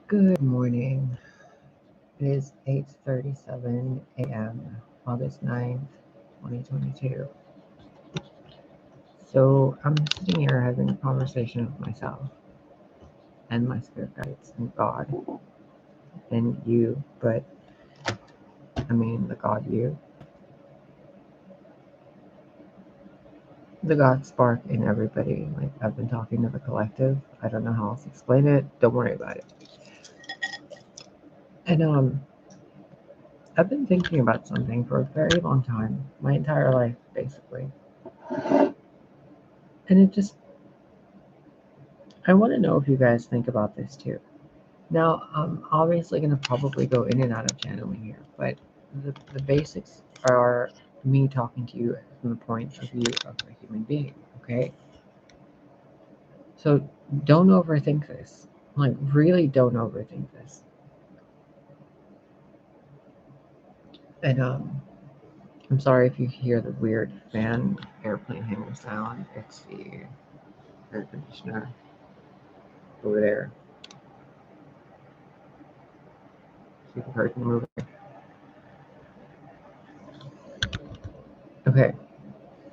Good morning. It is 8:37 a.m., August 9th, 2022. So I'm sitting here having a conversation with myself and my spirit guides and God and you, but the God you, the God spark in everybody. Like I've been talking to the collective. I don't know how else to explain it. Don't worry about it. And I've been thinking about something for a very long time, my entire life basically. And I want to know if you guys think about this too. Now, I'm obviously going to probably go in and out of channeling here, but the basics are me talking to you from the point of view of a human being, okay? So don't overthink this. Like, really don't overthink this. And I'm sorry if you hear the weird fan airplane hangar sound. It's the air conditioner over there. See the curtain moving. Okay,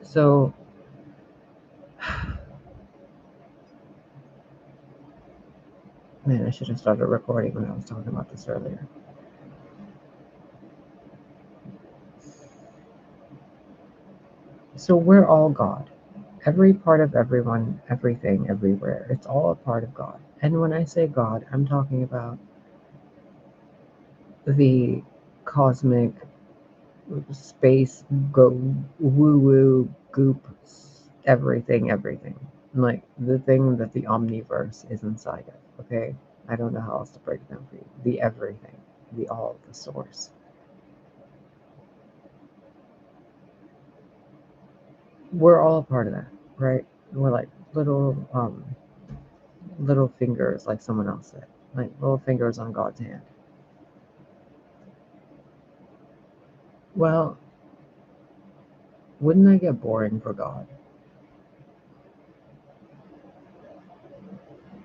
so man, I should have started recording when I was talking about this earlier. So we're all God. Every part of everyone, everything, everywhere. It's all a part of God. And when I say God, I'm talking about the cosmic space go woo woo goop everything, everything. Like the thing that the omniverse is inside of, okay? I don't know how else to break it down for you. The everything, the all, the source. We're all a part of that, right? We're like little fingers, like someone else said, like little fingers on God's hand. Well, wouldn't that get boring for God?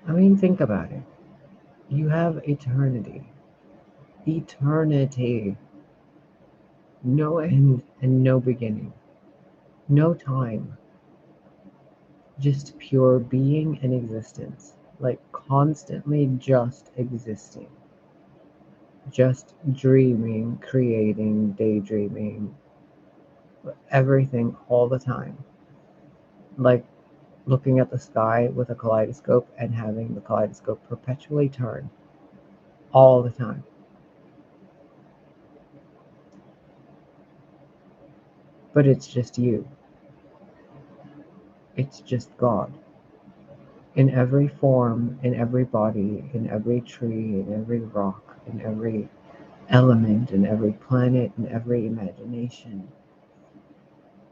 I mean, think about it. You have eternity. Eternity. No end and no beginning. No time. Just pure being and existence. Like constantly just existing. Just dreaming, creating, daydreaming. Everything all the time. Like looking at the sky with a kaleidoscope and having the kaleidoscope perpetually turn all the time. But it's just you. It's just God. In every form, in every body, in every tree, in every rock, in every element, in every planet, in every imagination,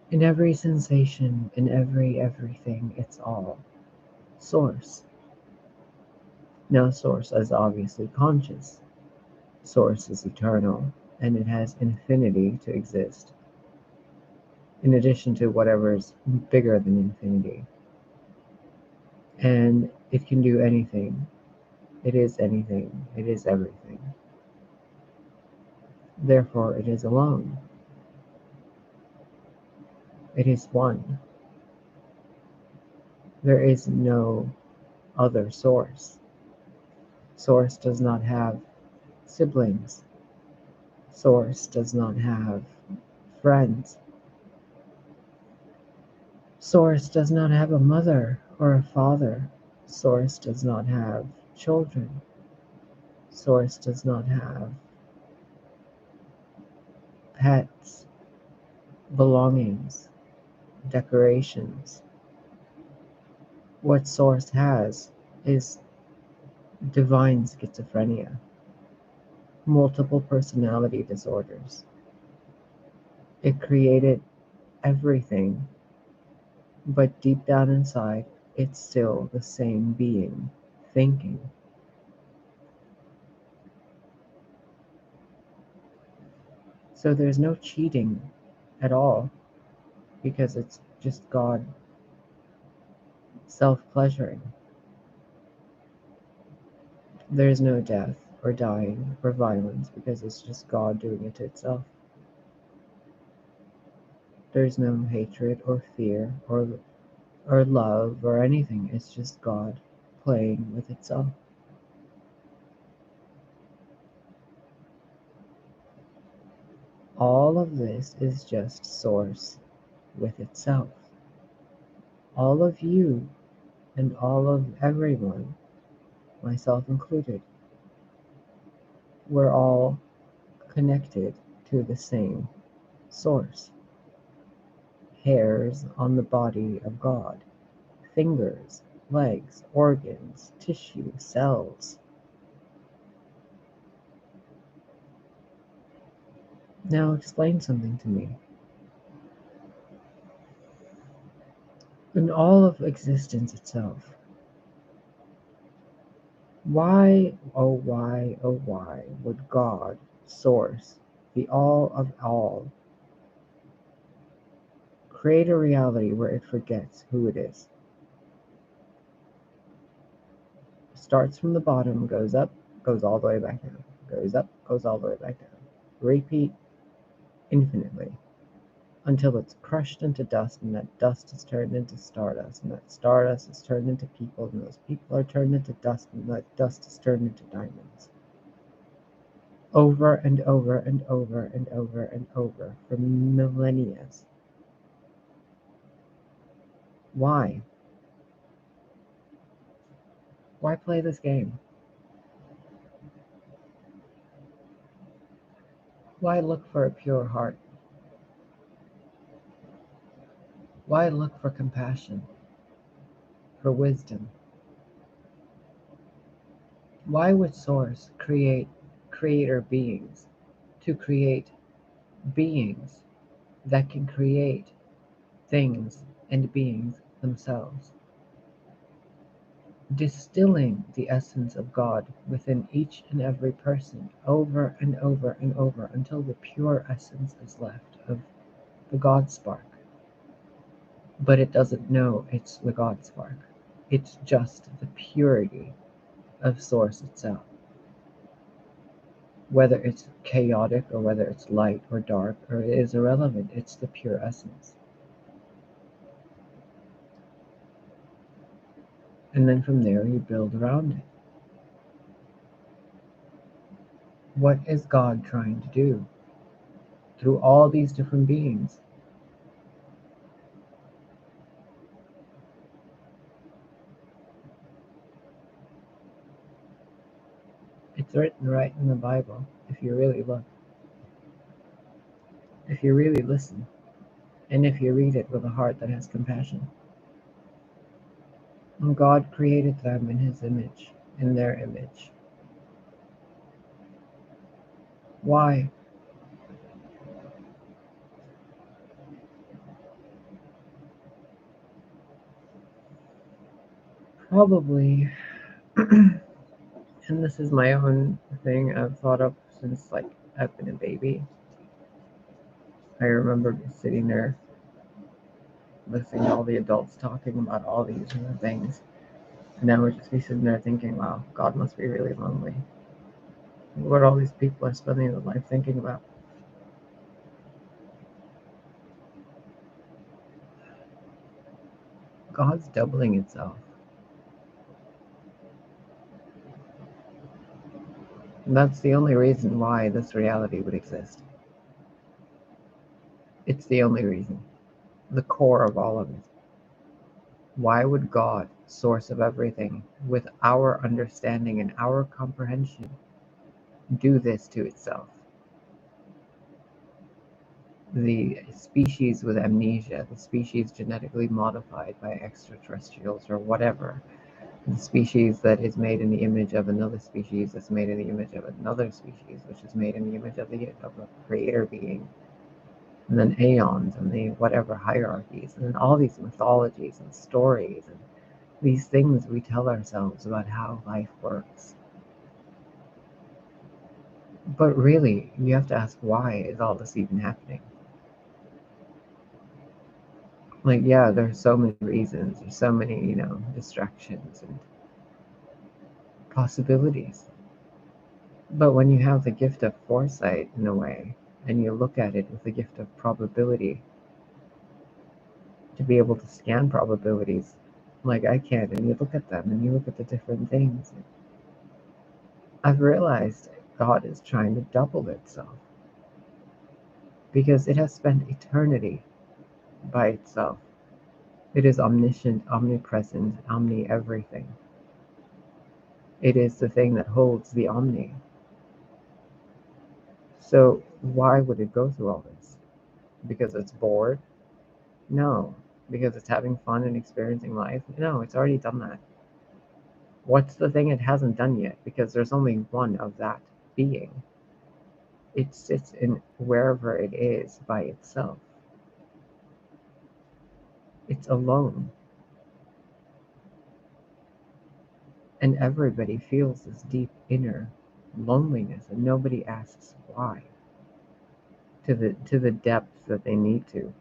in every sensation, in every everything, it's all Source. Now, Source is obviously conscious. Source is eternal, and it has infinity to exist, in addition to whatever is bigger than infinity. And it can do anything. It is anything. It is everything. Therefore, it is alone. It is one. There is no other source. Source does not have siblings. Source does not have friends. Source does not have a mother or a father. Source does not have children. Source does not have pets, belongings, decorations. What Source has is divine schizophrenia, multiple personality disorders. It created everything, but deep down inside, it's still the same being, thinking. So there's no cheating at all because it's just God self-pleasuring. There is no death or dying or violence because it's just God doing it to itself. There's no hatred or fear or love or anything. It's just God playing with itself. All of this is just Source with itself. All of you and all of everyone, myself included, we're all connected to the same Source. Hairs on the body of God, fingers, legs, organs, tissue, cells. Now explain something to me. In all of existence itself, why would God, Source, the all of all, create a reality where it forgets who it is? Starts from the bottom, goes up, goes all the way back down. Goes up, goes all the way back down. Repeat infinitely until it's crushed into dust, and that dust is turned into stardust, and that stardust is turned into people, and those people are turned into dust, and that dust is turned into diamonds. Over and over and over and over and over for millennia. Why? Why play this game? Why look for a pure heart? Why look for compassion? For wisdom? Why would Source create creator beings to create beings that can create things and beings themselves? Distilling the essence of God within each and every person over and over and over until the pure essence is left of the God spark. But it doesn't know it's the God spark. It's just the purity of Source itself. Whether it's chaotic or whether it's light or dark or it is irrelevant, it's the pure essence. And then from there you build around it. What is God trying to do through all these different beings? It's written right in the Bible if you really look, if you really listen, and if you read it with a heart that has compassion. And God created them in His image, in their image. Why? Probably, and this is my own thing I've thought of since like I've been a baby. I remember sitting there listening to all the adults talking about all these different things. And I would just be sitting there thinking, wow, God must be really lonely. What all these people are spending their life thinking about. God's doubling itself. And that's the only reason why this reality would exist. It's the only reason. The core of all of it. Why would God, Source of everything, with our understanding and our comprehension, do this to itself? The species with amnesia, the species genetically modified by extraterrestrials or whatever, the species that is made in the image of another species that's made in the image of another species, which is made in the image of a creator being, and then aeons and the whatever hierarchies, and then all these mythologies and stories and these things we tell ourselves about how life works. But really, you have to ask, why is all this even happening? Like, yeah, there's so many reasons, there's so many, distractions and possibilities. But when you have the gift of foresight in a way, and you look at it with the gift of probability, to be able to scan probabilities like I can, and you look at them and you look at the different things, I've realized God is trying to double itself because it has spent eternity by itself. It is omniscient, omnipresent, omni everything. It is the thing that holds the omni. So why would it go through all this? Because it's bored? No. Because it's having fun and experiencing life? No, it's already done that. What's the thing it hasn't done yet? Because there's only one of that being. It sits in wherever it is by itself. It's alone. And everybody feels this deep inner loneliness, and nobody asks why to the depth that they need to.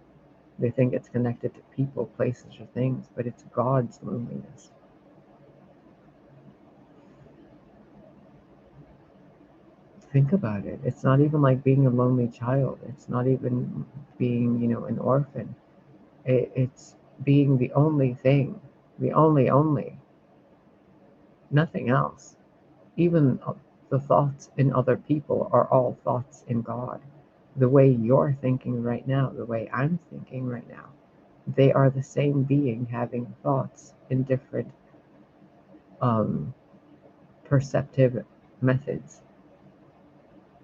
They think it's connected to people, places, or things, but it's God's loneliness. Think about it. It's not even like being a lonely child. It's not even being, an orphan. It's being the only thing, the only, nothing else. Even the thoughts in other people are all thoughts in God. The way you're thinking right now, the way I'm thinking right now, they are the same being having thoughts in different perceptive methods.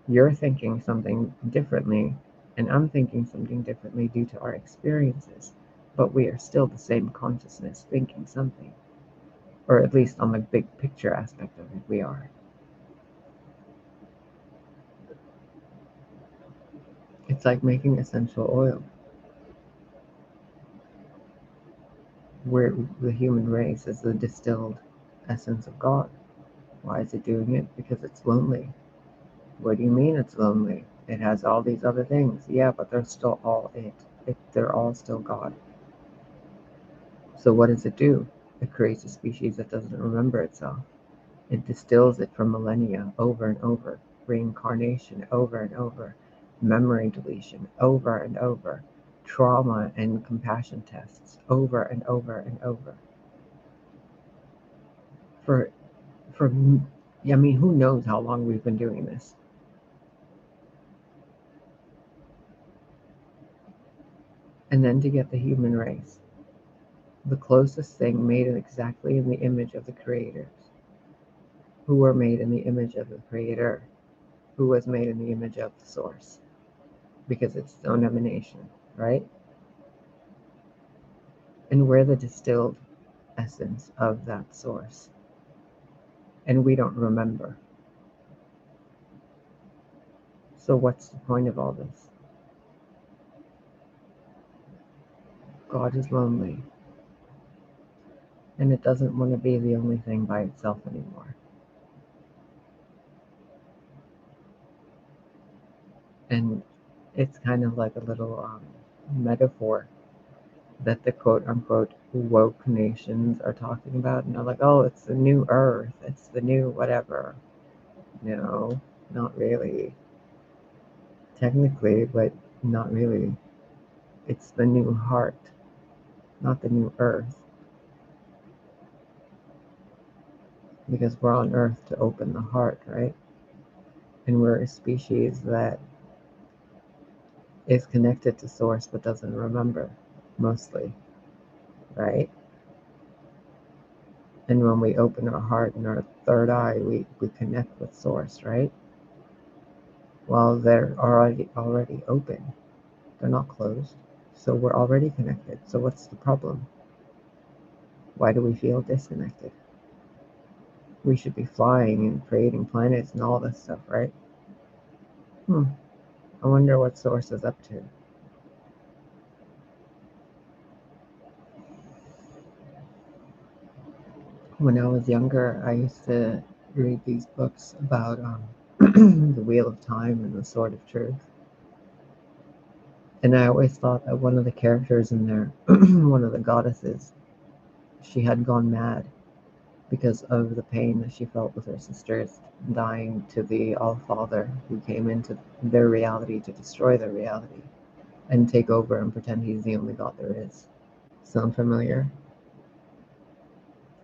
You're thinking something differently, and I'm thinking something differently due to our experiences, but we are still the same consciousness thinking something, or at least on the big picture aspect of it, we are. It's like making essential oil. Where the human race is the distilled essence of God. Why is it doing it? Because it's lonely. What do you mean it's lonely? It has all these other things. Yeah, but they're still all it. They're all still God. So what does it do? It creates a species that doesn't remember itself. It distills it from millennia over and over, reincarnation over and over, memory deletion over and over, trauma and compassion tests over and over and over. For I mean, who knows how long we've been doing this? And then to get the human race, the closest thing made exactly in the image of the creators, who were made in the image of the creator, who was made in the image of the source, because it's its own emanation, right? And we're the distilled essence of that source. And we don't remember. So what's the point of all this? God is lonely. And it doesn't want to be the only thing by itself anymore. And it's kind of like a little metaphor that the quote unquote woke nations are talking about. And they're like, oh, it's the new earth. It's the new whatever. No, not really. Technically, but not really. It's the new heart, not the new earth. Because we're on earth to open the heart, right? And we're a species that is connected to source but doesn't remember, mostly, right? And when we open our heart and our third eye, we connect with source, right? Well, they're already open. They're not closed. So we're already connected. So what's the problem? Why do we feel disconnected? We should be flying and creating planets and all this stuff, right? I wonder what source is up to. When I was younger, I used to read these books about the Wheel of Time and the Sword of Truth. And I always thought that one of the characters in there, one of the goddesses, she had gone mad. because of the pain that she felt with her sisters dying to the All-Father who came into their reality to destroy their reality and take over and pretend he's the only God there is. Sound familiar?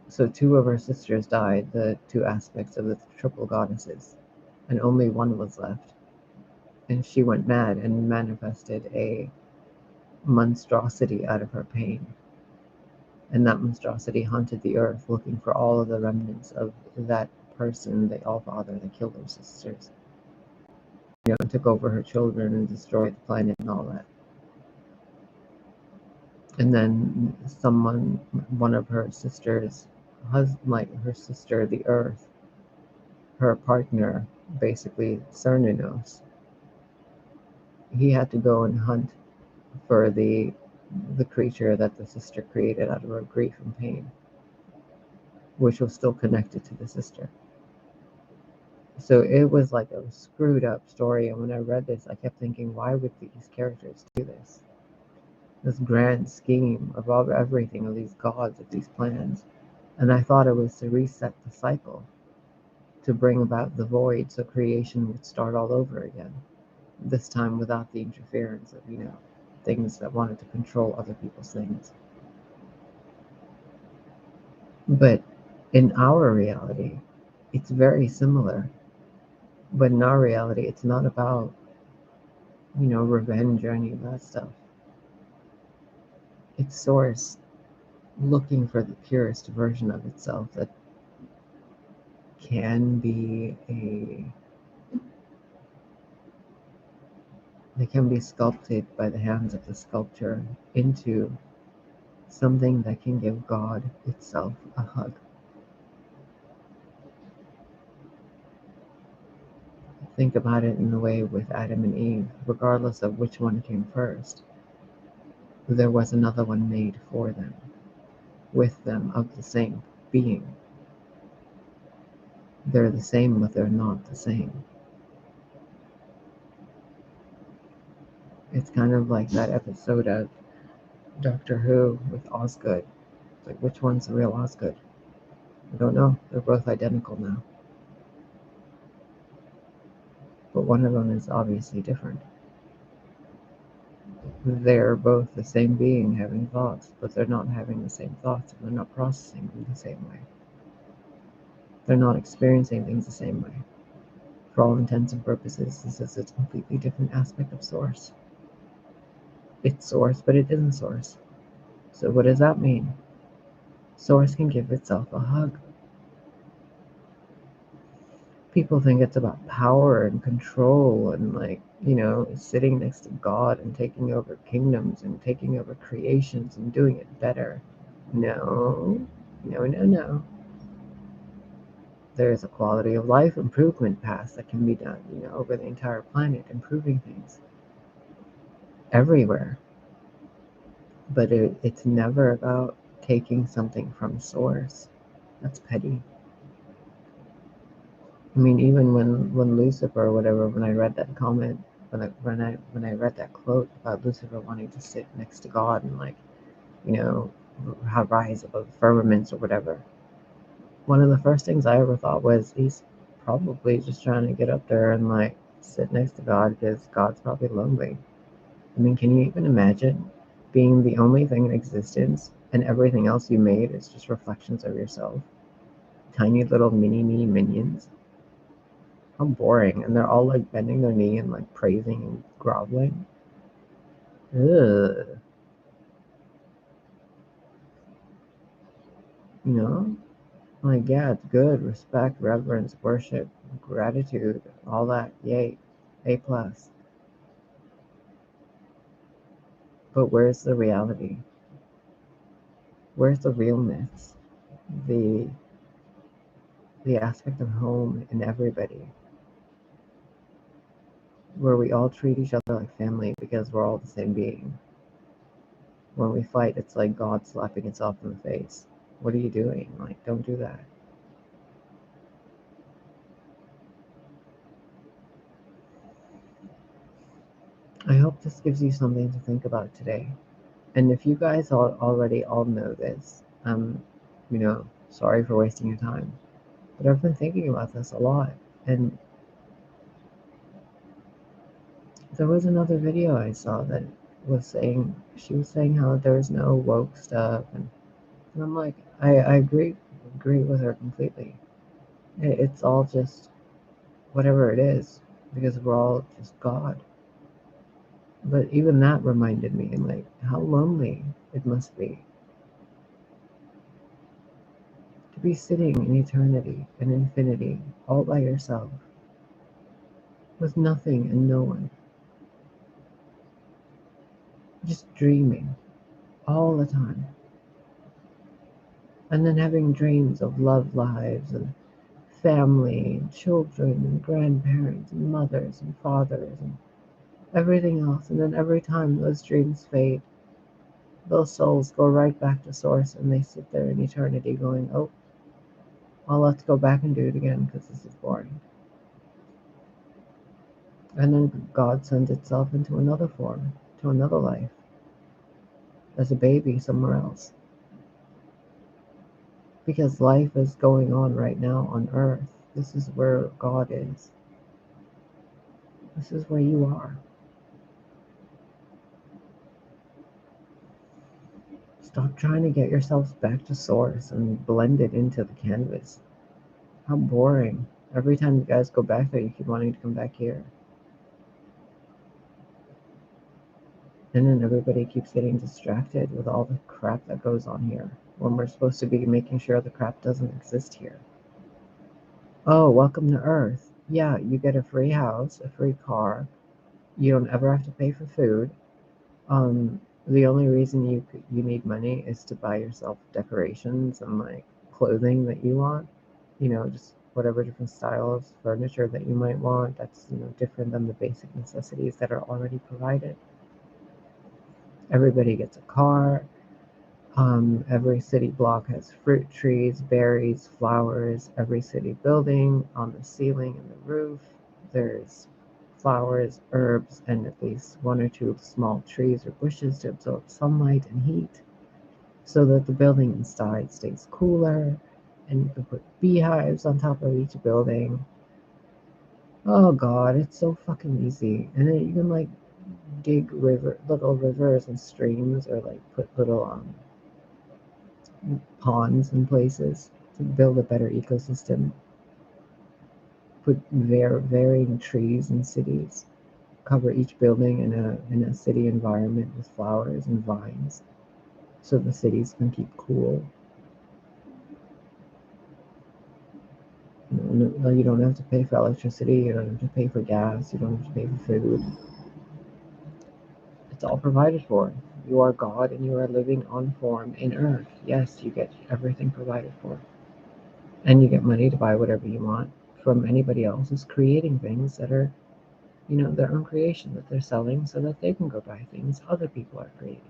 So two of her sisters died, the two aspects of the triple goddesses, and only one was left. And she went mad and manifested a monstrosity out of her pain. And that monstrosity haunted the earth, looking for all of the remnants of that person, the All-Father that killed her sisters. Took over her children and destroyed the planet and all that. And then one of her sisters, her sister, the Earth, her partner, basically Cernunnos, he had to go and hunt for the creature that the sister created out of her grief and pain, which was still connected to the sister. So it was like a screwed up story, and when I read this, I kept thinking, why would these characters do this? This grand scheme of everything, of these gods, of these plans. And I thought it was to reset the cycle, to bring about the void so creation would start all over again. This time without the interference of, things that wanted to control other people's things. But in our reality, it's very similar. But in our reality, it's not about, revenge or any of that stuff. It's Source looking for the purest version of itself that can be sculpted by the hands of the sculptor into something that can give God itself a hug. Think about it in the way with Adam and Eve, regardless of which one came first. There was another one made for them, with them, of the same being. They're the same, but they're not the same. It's kind of like that episode of Doctor Who with Osgood. It's like, which one's the real Osgood? I don't know. They're both identical now. But one of them is obviously different. They're both the same being having thoughts, but they're not having the same thoughts, and they're not processing them the same way. They're not experiencing things the same way. For all intents and purposes, this is a completely different aspect of Source. It's Source, but it isn't Source. So what does that mean? Source can give itself a hug. People think it's about power and control and sitting next to God and taking over kingdoms and taking over creations and doing it better. No. There's a quality of life improvement path that can be done, over the entire planet, improving things everywhere. But it's never about taking something from Source. That's petty. I mean, even when Lucifer or whatever, when I read that comment, when I read that quote about Lucifer wanting to sit next to God and have rise above firmaments or whatever, one of the first things I ever thought was he's probably just trying to get up there and sit next to God because God's probably lonely. I mean, can you even imagine being the only thing in existence and everything else you made is just reflections of yourself? Tiny little mini me minions. How boring. And they're all bending their knee and praising and groveling. Ugh. Yeah, it's good. Respect, reverence, worship, gratitude, all that. Yay. A plus. But where's the reality? Where's the realness? The aspect of home in everybody, where we all treat each other like family because we're all the same being. When we fight, it's like God slapping itself in the face. What are you doing? Don't do that. I hope this gives you something to think about today. And if you guys already all know this, sorry for wasting your time. But I've been thinking about this a lot. And there was another video I saw that she was saying how there's no woke stuff. And I'm like, I agree with her completely. It's all just whatever it is, because we're all just God. But even that reminded me, like, how lonely it must be to be sitting in eternity and infinity all by yourself with nothing and no one, just dreaming all the time, and then having dreams of love lives and family and children and grandparents and mothers and fathers and everything else. And then every time those dreams fade, those souls go right back to source, and they sit there in eternity going, oh, well, let's go back and do it again because this is boring. And then God sends itself into another form, to another life, as a baby somewhere else. Because life is going on right now on earth. This is where God is. This is where you are. Stop trying to get yourselves back to source and blend it into the canvas. How boring. Every time you guys go back there, you keep wanting to come back here. And then everybody keeps getting distracted with all the crap that goes on here, when we're supposed to be making sure the crap doesn't exist here. Oh, welcome to Earth. Yeah, you get a free house, a free car. You don't ever have to pay for food. The only reason you need money is to buy yourself decorations and like clothing that you want. Just whatever different styles, furniture that you might want. That's different than the basic necessities that are already provided. Everybody gets a car. Every city block has fruit trees, berries, flowers. Every city building, on the ceiling and the roof, there's flowers, herbs, and at least one or two small trees or bushes to absorb sunlight and heat, so that the building inside stays cooler. And you can put beehives on top of each building. Oh God, it's so fucking easy. And then you can like dig little rivers and streams, or like put little ponds in places to build a better ecosystem. Put varying trees in cities. Cover each building in a city environment with flowers and vines, so the cities can keep cool. You don't have to pay for electricity. You don't have to pay for gas. You don't have to pay for food. It's all provided for. You are God, and you are living on form in Earth. Yes, you get everything provided for. And you get money to buy whatever you want from anybody else who's creating things that are, their own creation that they're selling, so that they can go buy things other people are creating.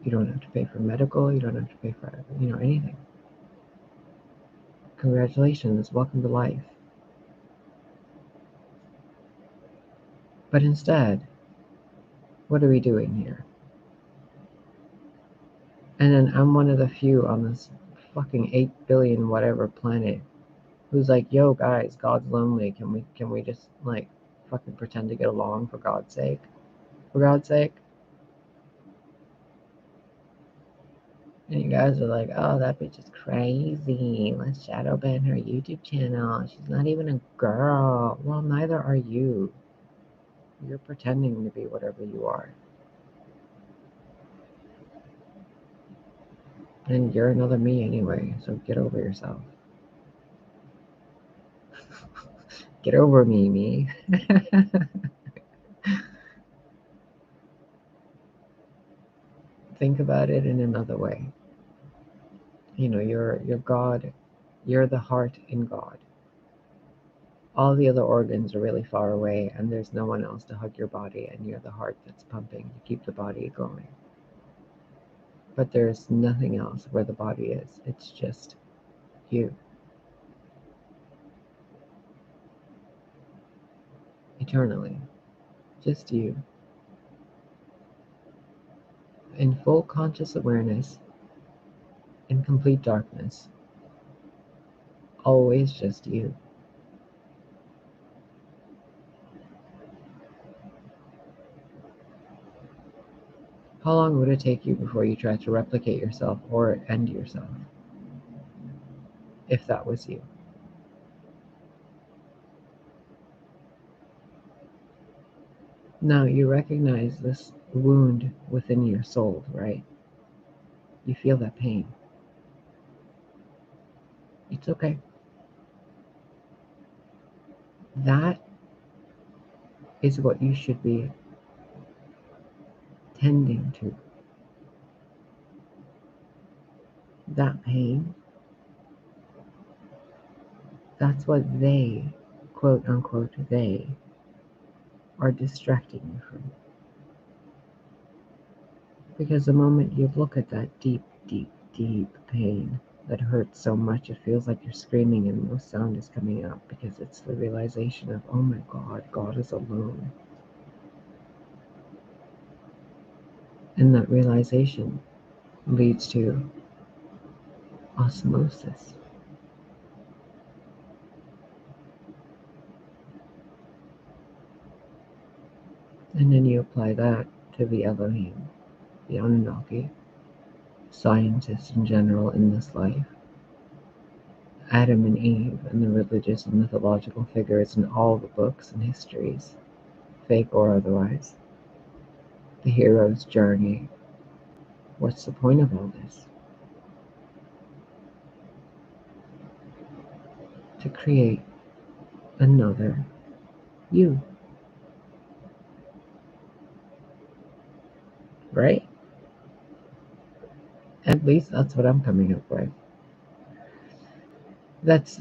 You don't have to pay for medical. You don't have to pay for, anything. Congratulations. Welcome to life. But instead, what are we doing here? And then I'm one of the few on this fucking 8 billion whatever planet who's like, yo guys, God's lonely. Can we just like fucking pretend to get along, for God's sake? For God's sake? And you guys are like, oh, that bitch is crazy. Let's shadow ban her YouTube channel. She's not even a girl. Well, neither are you. You're pretending to be whatever you are. And you're another me anyway, so get over yourself. Get over me. Think about it in another way. You're God. You're the heart in God. All the other organs are really far away, and there's no one else to hug your body, and you're the heart that's pumping to keep the body going. But there's nothing else where the body is. It's just you. Eternally. Just you. In full conscious awareness, in complete darkness. Always just you. How long would it take you before you tried to replicate yourself or end yourself? If that was you. Now you recognize this wound within your soul, right? You feel that pain. It's okay. That is what you should be tending to. That pain, that's what they, quote unquote, they are distracting you from. Because the moment you look at that deep, deep, deep pain that hurts so much, it feels like you're screaming and no sound is coming out because it's the realization of, oh my God, God is alone. And that realization leads to osmosis. And then you apply that to the Elohim, the Anunnaki, scientists in general in this life, Adam and Eve, and the religious and mythological figures in all the books and histories, fake or otherwise. The hero's journey. What's the point of all this? To create another you. Right? At least that's what I'm coming up with. That's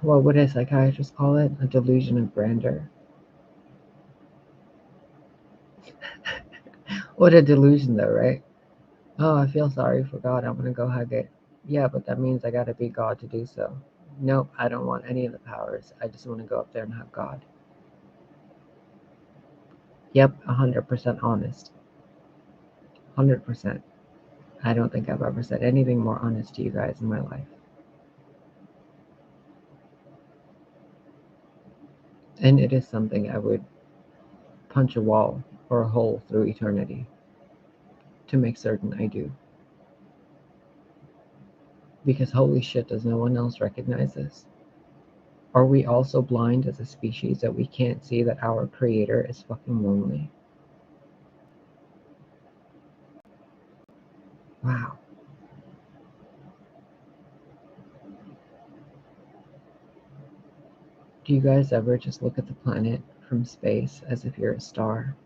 what would a psychiatrist call it? A delusion of grandeur. What a delusion, though, right? Oh, I feel sorry for God. I'm going to go hug it. Yeah, but that means I got to be God to do so. Nope, I don't want any of the powers. I just want to go up there and hug God. Yep, 100% honest. 100%. I don't think I've ever said anything more honest to you guys in my life. And it is something I would punch a wall or a hole through eternity to make certain I do. Because holy shit, does no one else recognize this? Are we all so blind as a species that we can't see that our creator is fucking lonely? Wow. Do you guys ever just look at the planet from space as if you're a star?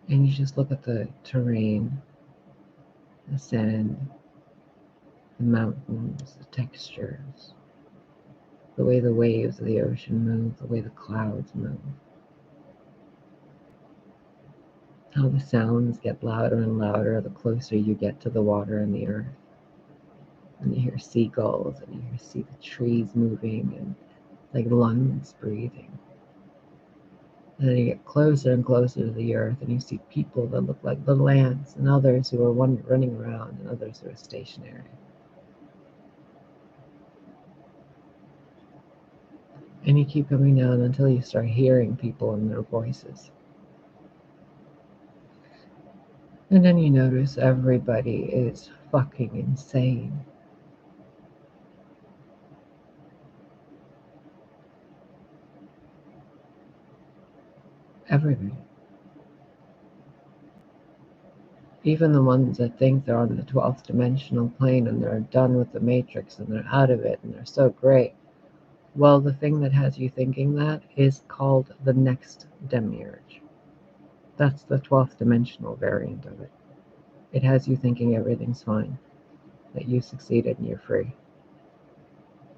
And you just look at the terrain, the sand, the mountains, the textures, the way the waves of the ocean move, the way the clouds move, how the sounds get louder and louder the closer you get to the water and the earth. And you hear seagulls and you see the trees moving and like lungs breathing. And then you get closer and closer to the earth and you see people that look like little ants and others who are running around and others who are stationary. And you keep coming down until you start hearing people and their voices. And then you notice everybody is fucking insane. Everybody. Even the ones that think they're on the 12th dimensional plane and they're done with the matrix and they're out of it and they're so great. Well, the thing that has you thinking that is called the next demiurge. That's the 12th dimensional variant of it. It has you thinking everything's fine, that you succeeded and you're free.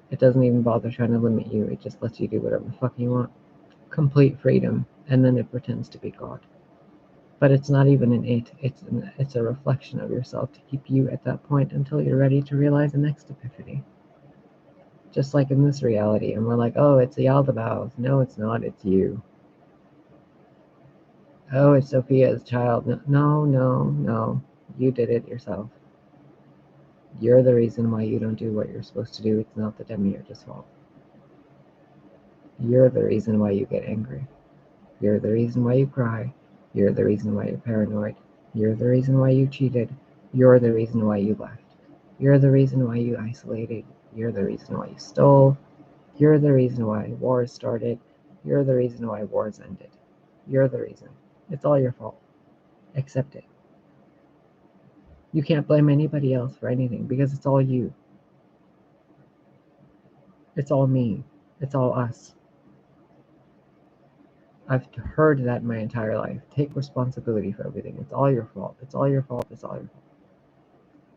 It doesn't even bother trying to limit you, it just lets you do whatever the fuck you want. Complete freedom, and then it pretends to be God. But it's not even an it, it's a reflection of yourself to keep you at that point until you're ready to realize the next epiphany. Just like in this reality, and we're like, oh, it's the Aldebaoth. No, it's not, it's you. Oh, it's Sophia's child. No, no, no. You did it yourself. You're the reason why you don't do what you're supposed to do. It's not the demiurge's fault. You're the reason why you get angry. You're the reason why you cry. You're the reason why you're paranoid. You're the reason why you cheated. You're the reason why you left. You're the reason why you isolated. You're the reason why you stole. You're the reason why wars started. You're the reason why wars ended. You're the reason. It's all your fault. Accept it. You can't blame anybody else for anything because it's all you. It's all me. It's all us. I've heard that my entire life. Take responsibility for everything. It's all your fault. It's all your fault. It's all your fault.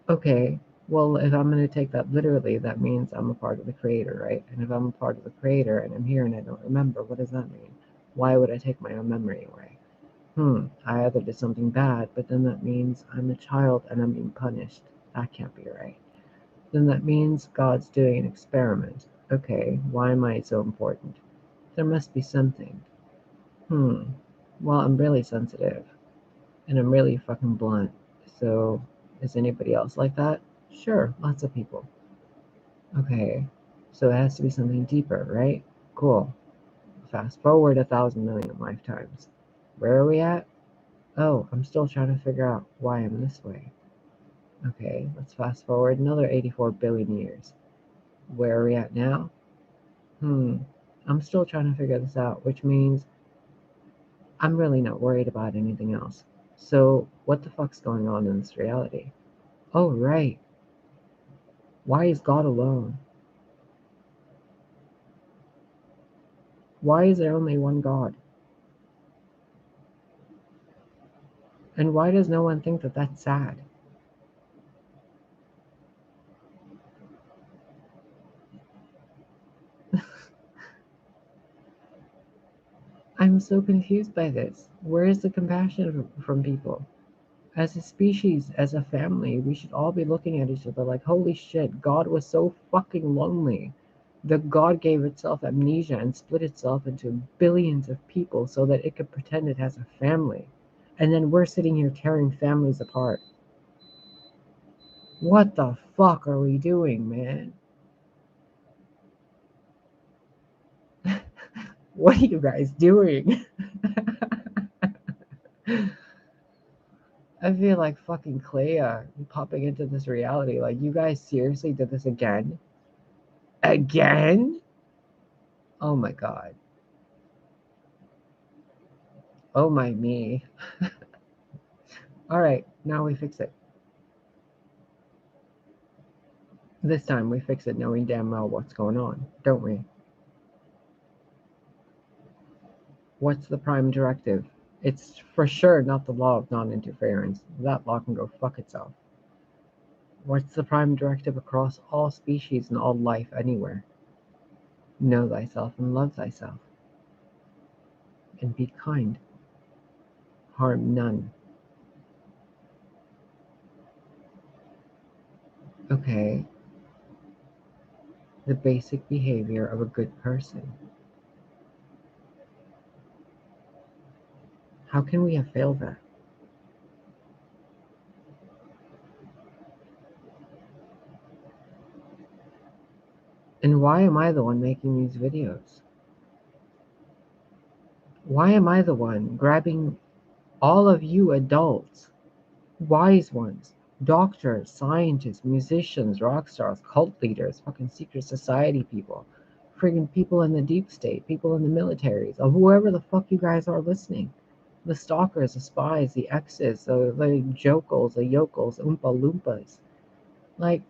Okay, well, if I'm going to take that literally, that means I'm a part of the creator, right? And if I'm a part of the creator and I'm here and I don't remember, what does that mean? Why would I take my own memory away? I either did something bad, but then that means I'm a child and I'm being punished. That can't be right. Then that means God's doing an experiment. Okay, why am I so important? There must be something. Well, I'm really sensitive and I'm really fucking blunt. So, is anybody else like that? Sure, lots of people. Okay, so it has to be something deeper, right? Cool. Fast forward 1,000,000,000 lifetimes. Where are we at? Oh, I'm still trying to figure out why I'm this way. Okay, let's fast forward another 84 billion years. Where are we at now? I'm still trying to figure this out, which means I'm really not worried about anything else. So, what the fuck's going on in this reality? Oh, right. Why is God alone? Why is there only one God? And why does no one think that that's sad? I'm so confused by this. Where is the compassion from people? As a species, as a family, we should all be looking at each other like, holy shit, God was so fucking lonely. The God gave itself amnesia and split itself into billions of people so that it could pretend it has a family. And then we're sitting here tearing families apart. What the fuck are we doing, man? What are you guys doing? I feel like fucking Clea popping into this reality. Like, you guys seriously did this again? Again? Oh my god. Oh my me. Alright, now we fix it. This time we fix it knowing damn well what's going on, don't we? What's the prime directive? It's for sure not the law of non-interference. That law can go fuck itself. What's the prime directive across all species and all life anywhere? Know thyself and love thyself. And be kind. Harm none. Okay, the basic behavior of a good person. How can we have failed that? And why am I the one making these videos? Why am I the one grabbing all of you adults, wise ones, doctors, scientists, musicians, rock stars, cult leaders, fucking secret society people, friggin' people in the deep state, people in the militaries, or whoever the fuck you guys are listening? The stalkers, the spies, the exes, the jokels, the yokels, oompa loompas. Like,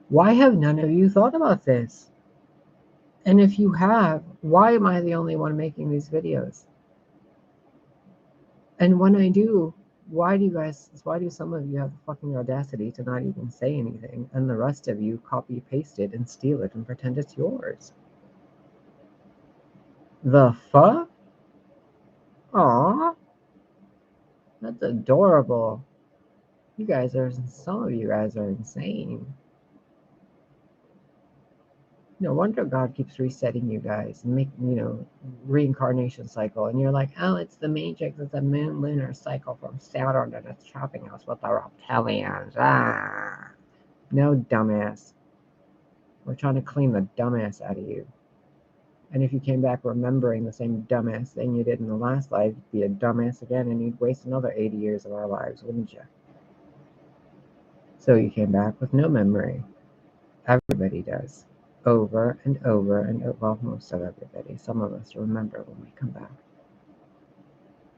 why have none of you thought about this? And if you have, why am I the only one making these videos? And when I do, why do some of you have the fucking audacity to not even say anything, and the rest of you copy paste it and steal it and pretend it's yours? The fuck? Aw, that's adorable. Some of you guys are insane. No wonder God keeps resetting you guys and making, reincarnation cycle. And you're like, oh, it's the matrix, it's a moon lunar cycle from Saturn and it's trapping us with the reptilians. Ah. No, dumbass. We're trying to clean the dumbass out of you. And if you came back remembering the same dumbass thing you did in the last life, you'd be a dumbass again and you'd waste another 80 years of our lives, wouldn't you? So you came back with no memory. Everybody does. Over and over and over. Well, most of everybody. Some of us remember when we come back.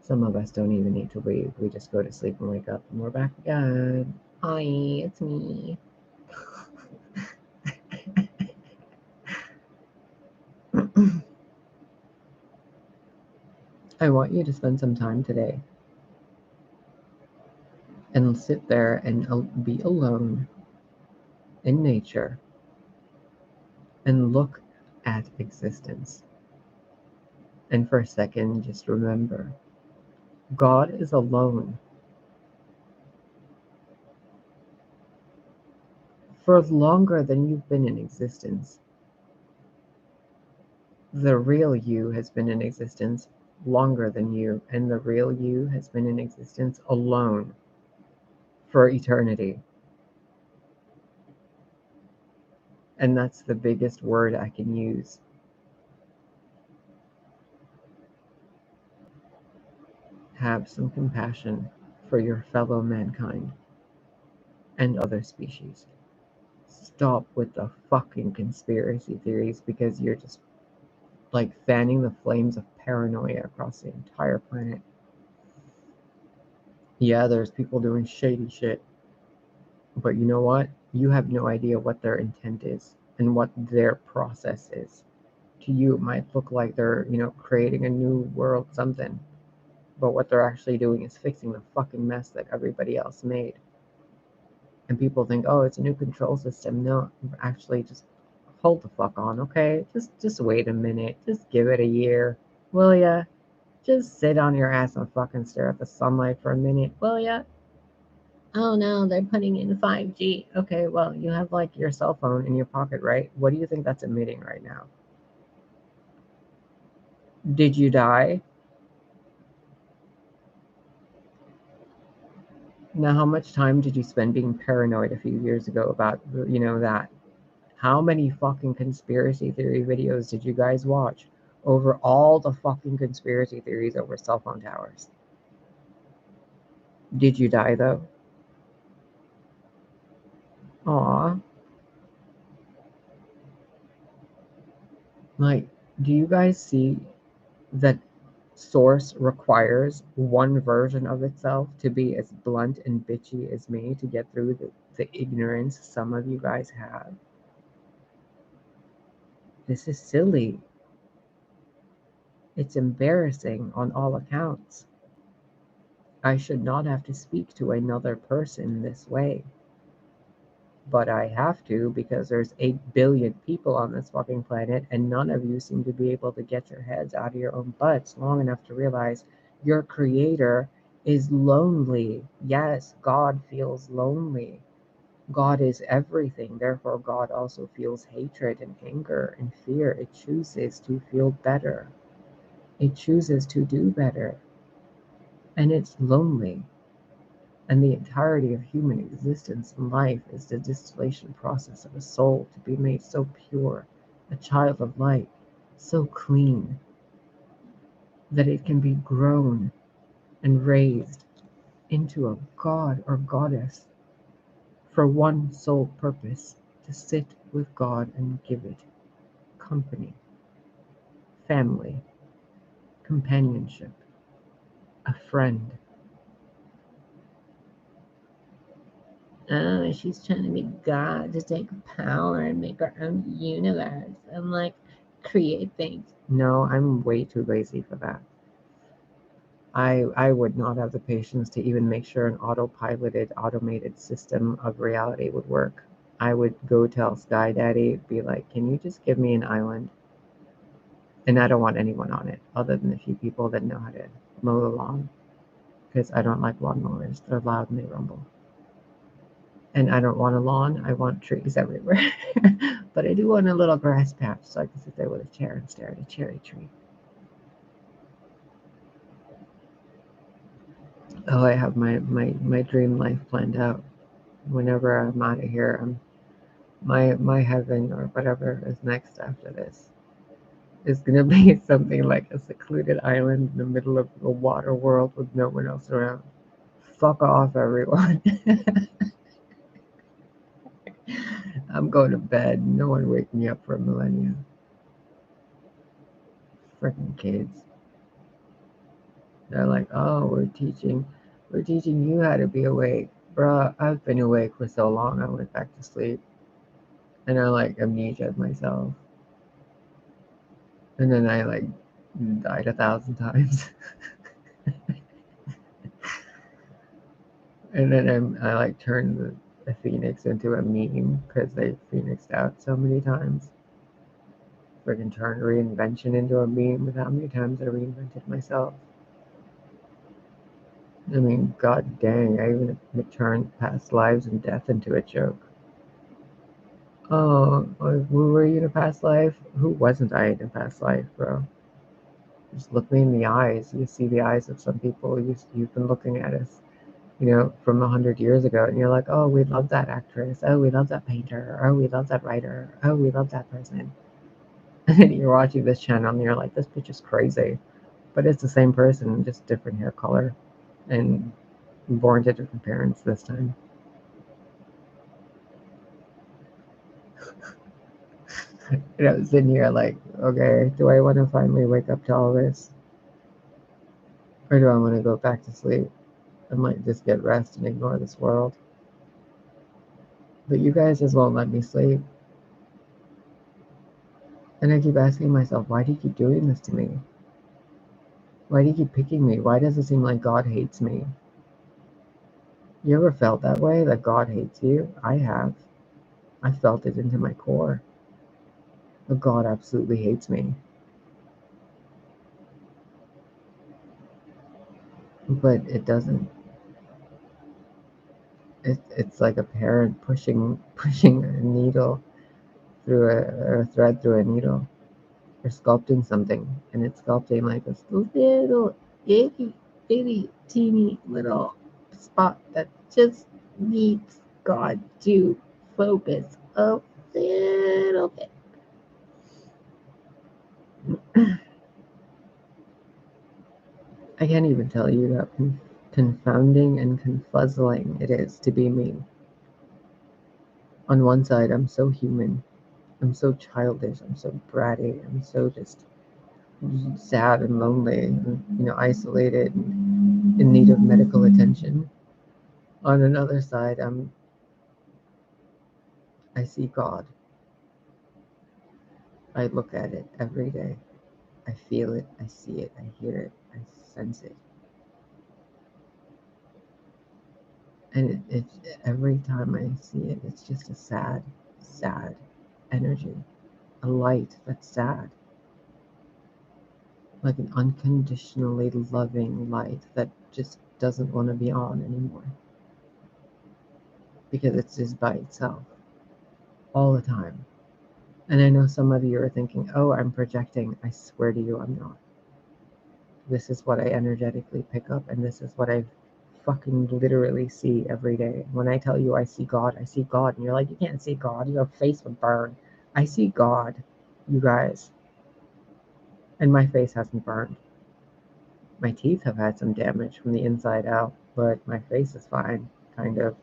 Some of us don't even need to leave. We just go to sleep and wake up and we're back again. Hi, it's me. I want you to spend some time today and sit there and be alone in nature and look at existence. And for a second, just remember, God is alone. For longer than you've been in existence, the real you has been in existence longer than you, and the real you has been in existence alone for eternity. And that's the biggest word I can use. Have some compassion for your fellow mankind and other species. Stop with the fucking conspiracy theories, because you're just like fanning the flames of paranoia across the entire planet. Yeah, there's people doing shady shit, but you know what? You have no idea what their intent is and what their process is. To you, it might look like they're, creating a new world something, but what they're actually doing is fixing the fucking mess that everybody else made. And people think, oh, it's a new control system. No, actually, just hold the fuck on, okay? Just wait a minute. Just give it a year, will ya? Just sit on your ass and fucking stare at the sunlight for a minute, will ya? Oh no, they're putting in 5G. Okay, well, you have like your cell phone in your pocket, right? What do you think that's emitting right now? Did you die? Now, how much time did you spend being paranoid a few years ago about, that? How many fucking conspiracy theory videos did you guys watch over all the fucking conspiracy theories over cell phone towers? Did you die though? Aw. Like, do you guys see that Source requires one version of itself to be as blunt and bitchy as me to get through the ignorance some of you guys have? This is silly. It's embarrassing on all accounts. I should not have to speak to another person this way. But I have to, because there's 8 billion people on this fucking planet, and none of you seem to be able to get your heads out of your own butts long enough to realize your creator is lonely. Yes, God feels lonely. God is everything. Therefore, God also feels hatred and anger and fear. It chooses to feel better. It chooses to do better. And it's lonely. And the entirety of human existence and life is the distillation process of a soul to be made so pure, a child of light, so clean, that it can be grown and raised into a god or goddess for one sole purpose: to sit with God and give it company, family, companionship, a friend. Oh, she's trying to be God to take power and make her own universe and like create things. No, I'm way too lazy for that. I would not have the patience to even make sure an autopiloted, automated system of reality would work. I would go tell Sky Daddy, be like, can you just give me an island? And I don't want anyone on it other than a few people that know how to mow the lawn, because I don't like lawnmowers. They're loud and they rumble. And I don't want a lawn. I want trees everywhere. But I do want a little grass patch so I can sit there with a chair and stare at a cherry tree. Oh, I have my dream life planned out. Whenever I'm out of here, I'm my heaven or whatever is next after this is gonna be something like a secluded island in the middle of a water world with no one else around. Fuck off, everyone. I'm going to bed. No one wake me up for a millennia. Freaking kids. They're like, oh, we're teaching you how to be awake. Bruh, I've been awake for so long, I went back to sleep. And I like amnesia'd myself. And then I like died 1,000 times. And then I like turned the phoenix into a meme because they phoenixed out so many times. Freaking turned reinvention into a meme with how many times I reinvented myself. I mean, god dang, I even turned past lives and death into a joke. Oh, who were you in a past life? Who wasn't I in a past life, bro? Just look me in the eyes. You see the eyes of some people. You've been looking at us, from 100 years ago, and you're like, oh, we love that actress. Oh, we love that painter. Oh, we love that writer. Oh, we love that person. And then you're watching this channel, and you're like, this bitch is crazy. But it's the same person, just different hair color, and born to different parents this time. And I was sitting here like, okay, do I want to finally wake up to all this? Or do I want to go back to sleep? I might just get rest and ignore this world. But you guys just won't let me sleep. And I keep asking myself, why do you keep doing this to me? Why do you keep picking me? Why does it seem like God hates me? You ever felt that way, that God hates you? I have. I felt it into my core. But God absolutely hates me. But it doesn't. It's like a parent pushing a needle through a thread through a needle. Or sculpting something, and it's sculpting like this little itty teeny little spot that just needs God to focus a little bit. I can't even tell you how confounding and confuzzling it is to be me. On one side, I'm so human. I'm so childish. I'm so bratty. I'm so just sad and lonely and, isolated and in need of medical attention. On another side, I see God. I look at it every day. I feel it. I see it. I hear it. I sense it. And every time I see it, it's just a sad, sad energy. A light that's sad. Like an unconditionally loving light that just doesn't want to be on anymore. Because it's just by itself. All the time. And I know some of you are thinking, oh, I'm projecting. I swear to you, I'm not. This is what I energetically pick up, and this is what I fucking literally see every day. When I tell you I see God, I see God. And you're like, you can't see God. Your face would burn. I see God, you guys. And my face hasn't burned. My teeth have had some damage from the inside out, but my face is fine, kind of.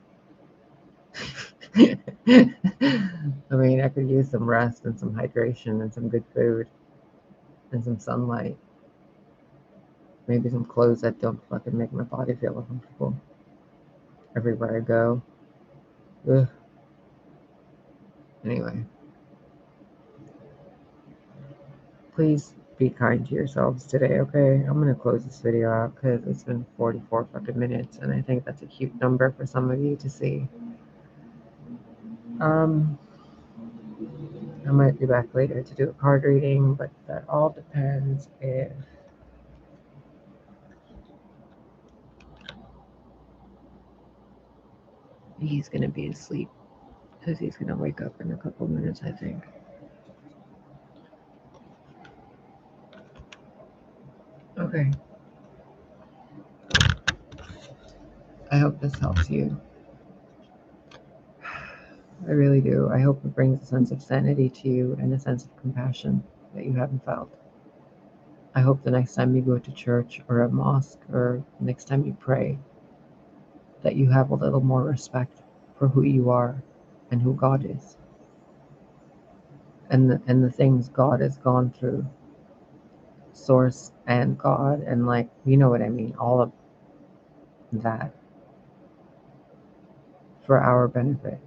I mean, I could use some rest and some hydration and some good food and some sunlight. Maybe some clothes that don't fucking make my body feel uncomfortable everywhere I go. Ugh. Anyway, please be kind to yourselves today, okay? I'm gonna close this video out because it's been 44 fucking minutes, and I think that's a cute number for some of you to see. I might be back later to do a card reading, but that all depends if he's gonna be asleep, because he's gonna wake up in a couple minutes, I think. Okay. I hope this helps you. I really do. I hope it brings a sense of sanity to you and a sense of compassion that you haven't felt. I hope the next time you go to church or a mosque or next time you pray, that you have a little more respect for who you are and who God is and the things God has gone through, source and God, and like, you know what I mean, all of that for our benefit,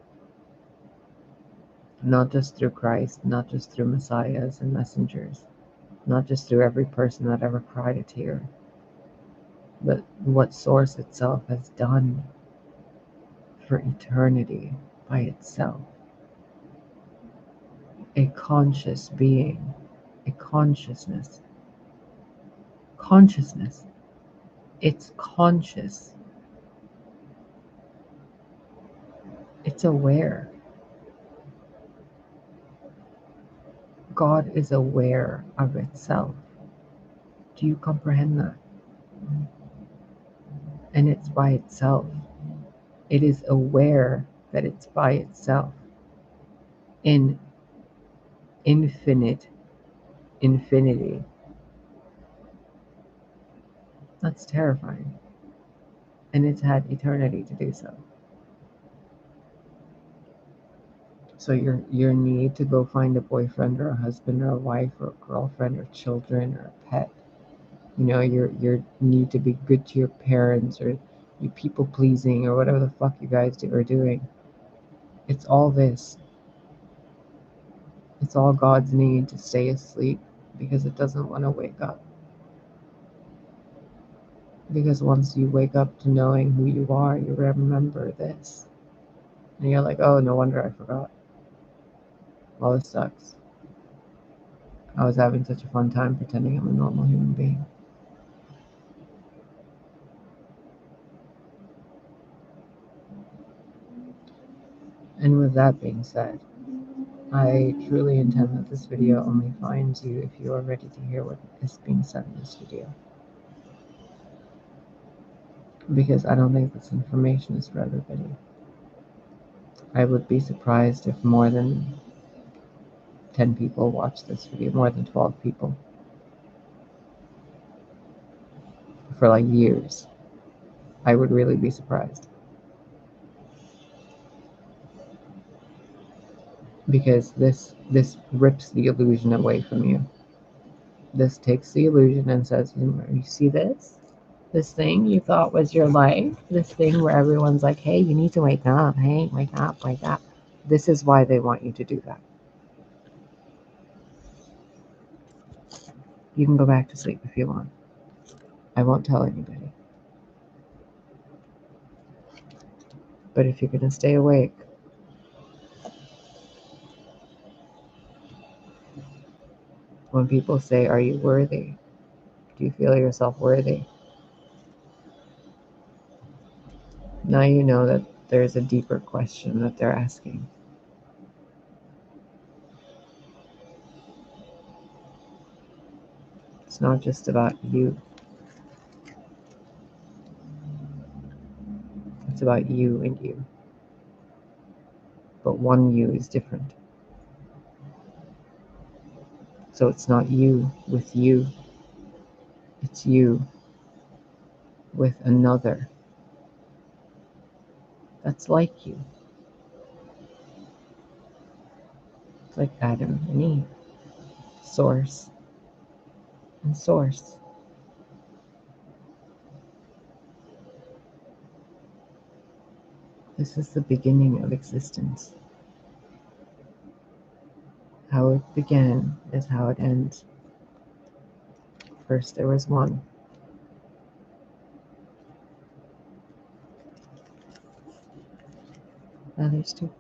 not just through Christ, not just through messiahs and messengers, not just through every person that ever cried a tear, but what source itself has done for eternity by itself. A conscious being, a consciousness. Consciousness. It's conscious. It's aware. God is aware of itself. Do you comprehend that? And it's by itself. It is aware that it's by itself in infinite infinity. That's terrifying. And it's had eternity to do so. So your need to go find a boyfriend or a husband or a wife or a girlfriend or children or a pet, your need to be good to your parents or you people pleasing or whatever the fuck you guys are doing. It's all this. It's all God's need to stay asleep because it doesn't want to wake up. Because once you wake up to knowing who you are, you remember this. And you're like, oh, no wonder I forgot. Well, this sucks. I was having such a fun time pretending I'm a normal human being. And with that being said, I truly intend that this video only finds you if you are ready to hear what is being said in this video. Because I don't think this information is for everybody. I would be surprised if more than 10 people watch this video, more than 12 people, for like years. I would really be surprised. Because this rips the illusion away from you. This takes the illusion and says, you see this? This thing you thought was your life? This thing where everyone's like, hey, you need to wake up. Hey, wake up, wake up. This is why they want you to do that. You can go back to sleep if you want. I won't tell anybody. But if you're going to stay awake, when people say, are you worthy? Do you feel yourself worthy? Now you know that there's a deeper question that they're asking. It's not just about you. It's about you and you. But one you is different. So it's not you with you. It's you with another that's like you. It's like Adam and Eve. Source and source. This is the beginning of existence. How it began is how it ends. First there was one. Now there's two.